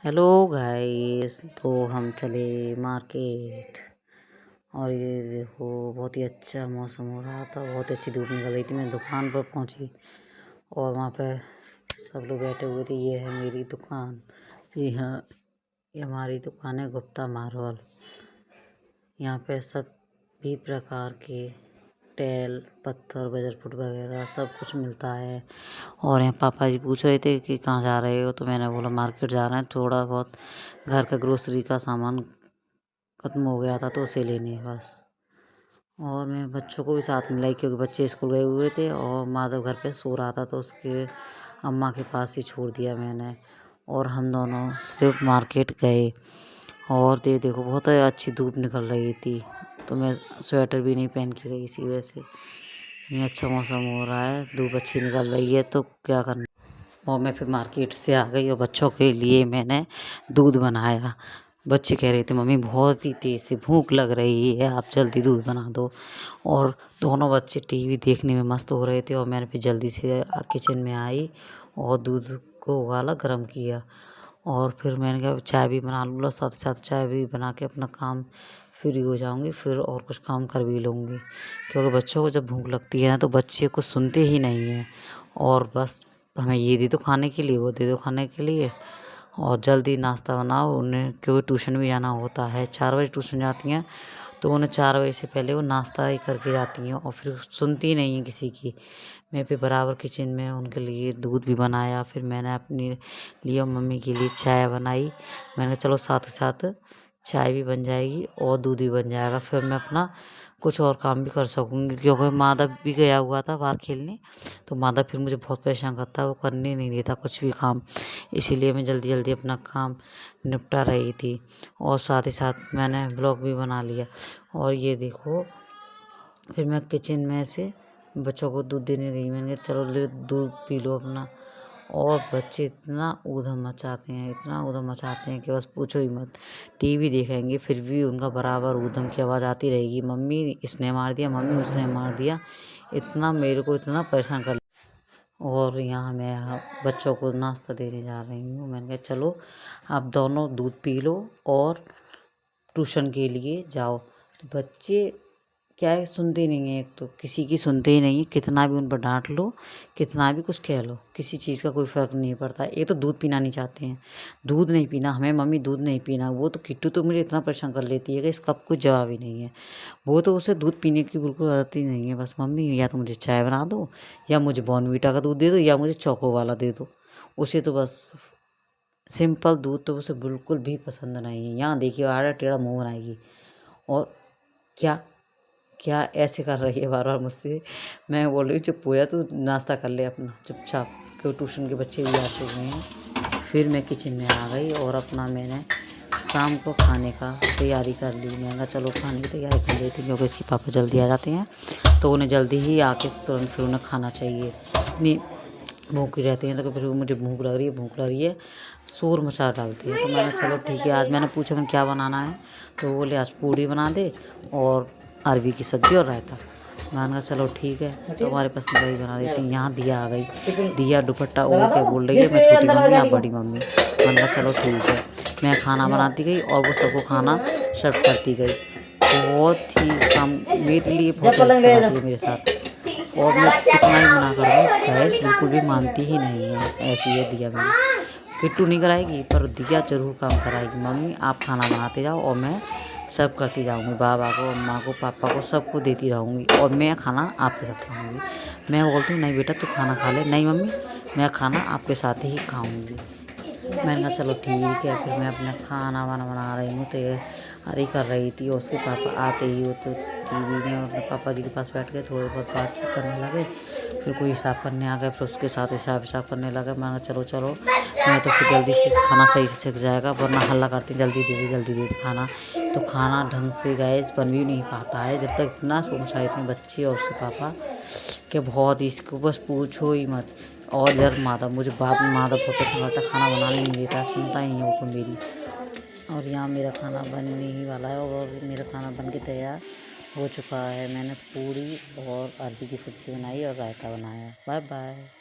Hello guys, तो हम चले मार्केट। और ये देखो, बहुत ही अच्छा मौसम हो रहा था, बहुत अच्छी धूप निकल रही थी। मैं दुकान पर पहुंची और वहाँ पे सब लोग बैठे हुए थे। ये है मेरी दुकान। जी हाँ, ये हमारी दुकान है गुप्ता मार्बल। यहाँ पे सभी प्रकार के टेल, पत्थर, बजरपुट वगैरह सब कुछ मिलता है। और यहाँ पापा जी पूछ रहे थे कि कहाँ जा रहे हो, तो मैंने बोला मार्केट जा रहे हैं, थोड़ा बहुत घर का ग्रोसरी का सामान ख़त्म हो गया था तो उसे लेने बस। और मैं बच्चों को भी साथ में लाई, क्योंकि बच्चे स्कूल गए हुए थे और माधव घर पे सो रहा था, तो उसके अम्मा के पास ही छोड़ दिया मैंने। और हम दोनों सिर्फ मार्केट गए। और देखो, बहुत अच्छी धूप निकल रही थी, तो मैं स्वेटर भी नहीं पहन के गई इसी वजह से। इतनी अच्छा मौसम हो रहा है, धूप अच्छी निकल रही है, तो क्या करना। और मैं फिर मार्केट से आ गई और बच्चों के लिए मैंने दूध बनाया। बच्चे कह रहे थे मम्मी बहुत ही तेज़ से भूख लग रही है, आप जल्दी दूध बना दो। और दोनों बच्चे टीवी देखने में मस्त हो रहे थे। और मैंने फिर जल्दी से किचन में आई और दूध को उबाला, गर्म किया। और फिर मैंने कहा चाय भी बना लूँगा, साथ साथ चाय भी बना के अपना काम फ्री हो जाऊँगी, फिर और कुछ काम कर भी लूँगी। क्योंकि बच्चों को जब भूख लगती है ना, तो बच्चे कुछ सुनते ही नहीं हैं। और बस हमें ये दे दो खाने के लिए, वो दे दो खाने के लिए। और जल्दी नाश्ता बनाओ उन्हें, क्योंकि ट्यूशन भी जाना होता है। 4 बजे ट्यूशन जाती हैं, तो उन्हें 4 बजे से पहले वो नाश्ता ही करके जाती हैं और फिर सुनती नहीं हैं किसी की। मैं फिर बराबर किचन में उनके लिए दूध भी बनाया, फिर मैंने अपने लिए और मम्मी के लिए चाय बनाई। मैंने कहा चलो साथ साथ चाय भी बन जाएगी और दूध भी बन जाएगा, फिर मैं अपना कुछ और काम भी कर सकूँगी। क्योंकि माधव भी गया हुआ था बाहर खेलने, तो माधव फिर मुझे बहुत परेशान करता है, वो करने नहीं देता कुछ भी काम। इसीलिए मैं जल्दी जल्दी अपना काम निपटा रही थी। और साथ ही साथ मैंने ब्लॉग भी बना लिया। और ये देखो, फिर मैं किचन में से बच्चों को दूध देने गई। मैंने कहा चलो ले दूध पी लो अपना। और बच्चे इतना ऊधम मचाते हैं, इतना ऊधम मचाते हैं कि बस पूछो ही मत। टीवी देखेंगे फिर भी उनका बराबर ऊधम की आवाज़ आती रहेगी, मम्मी इसने मार दिया, मम्मी उसने मार दिया। इतना मेरे को इतना परेशान कर। और यहाँ मैं बच्चों को नाश्ता देने जा रही हूँ। मैंने कहा चलो आप दोनों दूध पी लो और ट्यूशन के लिए जाओ। तो बच्चे क्या है, सुनते ही नहीं हैं। एक तो किसी की सुनते ही नहीं है, कितना भी उन पर डांट लो, कितना भी कुछ कह लो, किसी चीज़ का कोई फ़र्क नहीं पड़ता। एक तो दूध पीना नहीं चाहते हैं, दूध नहीं पीना, हमें मम्मी दूध नहीं पीना। वो तो किट्टू तो मुझे इतना परेशान कर लेती है कि इसका कुछ जवाब ही नहीं है। वो तो उसे दूध पीने की बिल्कुल आदत ही नहीं है। बस मम्मी या तो मुझे चाय बना दो, या मुझे बॉर्नवीटा का दूध दे दो, या मुझे चोको वाला दे दो। उसे तो बस सिंपल दूध तो उसे बिल्कुल भी पसंद नहीं है। यहाँ देखिए आड़ा टेढ़ा मुँह बनाएगी। और क्या क्या ऐसे कर रही है बार बार मुझसे। मैं बोल रही हूँ चुप हो जा, तू नाश्ता कर ले अपना चुपचाप, क्योंकि ट्यूशन के बच्चे भी आ चुके हैं। फिर मैं किचन में आ गई और अपना मैंने शाम को खाने का तैयारी कर ली। मैंने कहा चलो खाने की तैयारी कर लेती, क्योंकि इसके पापा जल्दी आ जाते हैं, तो उन्हें जल्दी ही आके तुरंत फिर उन्हें खाना चाहिए। इतनी भूखी रहती हैं, तो फिर मुझे भूख लग रही है, भूख लग रही है, शोर मचा डालती है। तो मैंने चलो ठीक है, आज मैंने पूछा मैंने क्या बनाना है, तो वो बोले आज पूड़ी बना दे और अरबी की सब्ज़ी और रायता। मैंने कहा चलो ठीक है, तो हमारे पास वही बना देती हैं। यहाँ दिया आ गई, दिया दुपट्टा ओढ़ के बोल रही है मैं छोटी मम्मी आप बड़ी मम्मी। मैंने कहा चलो ठीक है, मैं खाना बनाती गई और वो सबको खाना सर्व करती गई। बहुत ही काम मेरे लिए बहुत हेल्प कराती है मेरे साथ। और मैं कितना ही मना करूँ, भैंस बिल्कुल भी मानती ही नहीं है। ऐसी है दिया मेरी, किट्टू नहीं कराएगी पर दिया ज़रूर काम कराएगी। मम्मी आप खाना बनाते जाओ और मैं सर्व करती जाऊँगी, बाबा को, अम्मा को, पापा को, सबको देती रहूँगी, और मैं खाना आपके साथ खाऊँगी। मैं बोलती हूँ नहीं बेटा तू खाना खा ले, नहीं मम्मी मैं खाना आपके साथ ही खाऊँगी। मैंने कहा चलो ठीक है। फिर मैं अपना खाना वाना बना रही हूँ, तैयारी कर रही थी। और उसके पापा आते ही वो तो टीवी में अपने पापा जी के पास बैठ गए, थोड़ी बहुत बातचीत करने लगे। फिर कोई हिसाब करने आ गए, फिर उसके साथ हिसाब करने लगे। मैंने कहा चलो चलो, मैं तो फिर जल्दी से खाना सही से सीख जाएगा, वरना हल्ला करते जल्दी जल्दी दे दे खाना। तो खाना ढंग से गैस बन भी नहीं पाता है जब तक इतना शोर मचाते हैं बच्चे और उसके पापा, कि बहुत ही इसको बस पूछो ही मत। और इधर माधव माधव बहुत पसंद करता है, खाना बनाने नहीं देता, सुनता ही नहीं वो तो मेरी। और यहाँ मेरा खाना बनने ही वाला है और मेरा खाना बन के तैयार हो चुका है। मैंने पूड़ी और अरबी की सब्ज़ी बनाई और रायता बनाया। Bye bye.